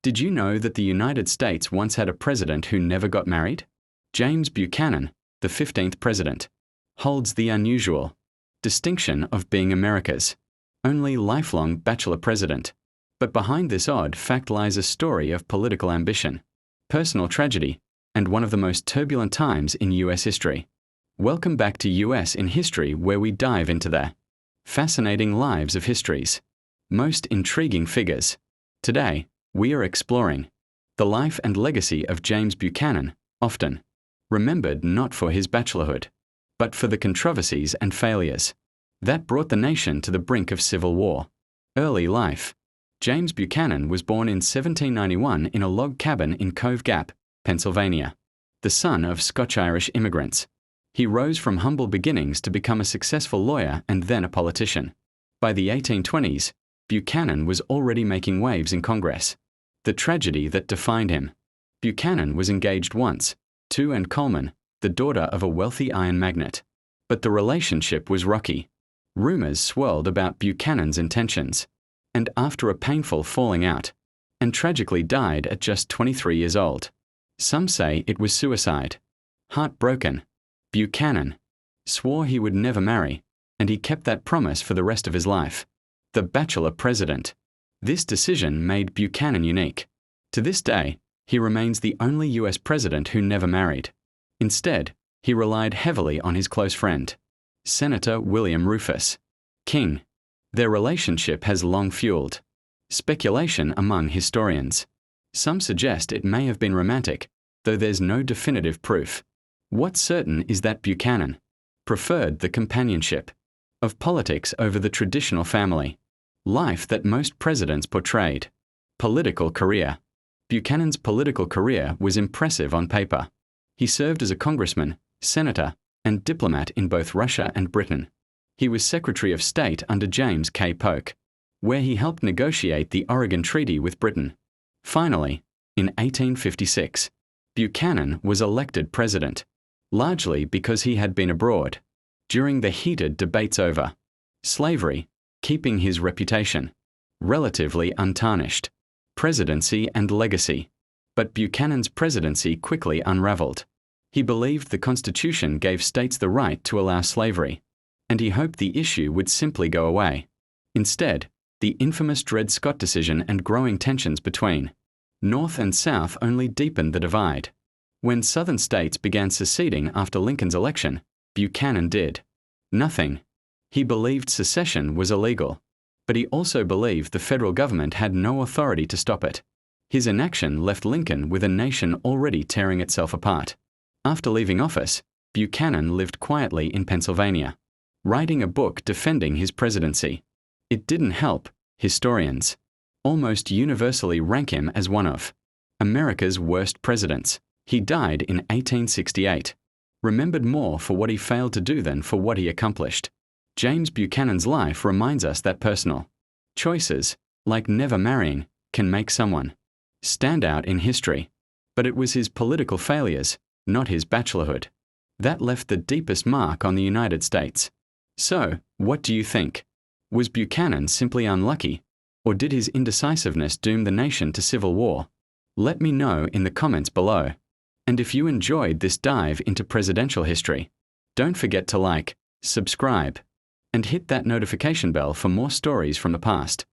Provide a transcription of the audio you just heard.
Did you know that the United States once had a president who never got married? James Buchanan, the 15th president, holds the unusual distinction of being America's only lifelong bachelor president. But behind this odd fact lies a story of political ambition, personal tragedy, and one of the most turbulent times in US history. Welcome back to US in History, where we dive into the fascinating lives of history's most intriguing figures. Today, we are exploring the life and legacy of James Buchanan, often remembered not for his bachelorhood, but for the controversies and failures that brought the nation to the brink of civil war. Early life. James Buchanan was born in 1791 in a log cabin in Cove Gap, Pennsylvania, the son of Scotch-Irish immigrants. He rose from humble beginnings to become a successful lawyer and then a politician. By the 1820s, Buchanan was already making waves in Congress. The tragedy that defined him. Buchanan was engaged once to Anne Coleman, the daughter of a wealthy iron magnate. But the relationship was rocky. Rumors swirled about Buchanan's intentions. And after a painful falling out, Anne tragically died at just 23 years old. Some say it was suicide. Heartbroken, Buchanan swore he would never marry, and he kept that promise for the rest of his life. The bachelor president. This decision made Buchanan unique. To this day, he remains the only US president who never married. Instead, he relied heavily on his close friend, Senator William Rufus King. Their relationship has long fueled speculation among historians. Some suggest it may have been romantic, though there's no definitive proof. What's certain is that Buchanan preferred the companionship of politics over the traditional family life that most presidents portrayed. Political career. Buchanan's political career was impressive on paper. He served as a congressman, senator, and diplomat in both Russia and Britain. He was Secretary of State under James K. Polk, where he helped negotiate the Oregon Treaty with Britain. Finally, in 1856, Buchanan was elected president, largely because he had been abroad during the heated debates over slavery, keeping his reputation relatively untarnished. Presidency and legacy. But Buchanan's presidency quickly unraveled. He believed the Constitution gave states the right to allow slavery, and he hoped the issue would simply go away. Instead, the infamous Dred Scott decision and growing tensions between North and South only deepened the divide. When Southern states began seceding after Lincoln's election, Buchanan did nothing. He believed secession was illegal, but he also believed the federal government had no authority to stop it. His inaction left Lincoln with a nation already tearing itself apart. After leaving office, Buchanan lived quietly in Pennsylvania, writing a book defending his presidency. It didn't help. Historians almost universally rank him as one of America's worst presidents. He died in 1868, remembered more for what he failed to do than for what he accomplished. James Buchanan's life reminds us that personal choices, like never marrying, can make someone stand out in history. But it was his political failures, not his bachelorhood, that left the deepest mark on the United States. So, what do you think? Was Buchanan simply unlucky, or did his indecisiveness doom the nation to civil war? Let me know in the comments below. And if you enjoyed this dive into presidential history, don't forget to like, subscribe, and hit that notification bell for more stories from the past.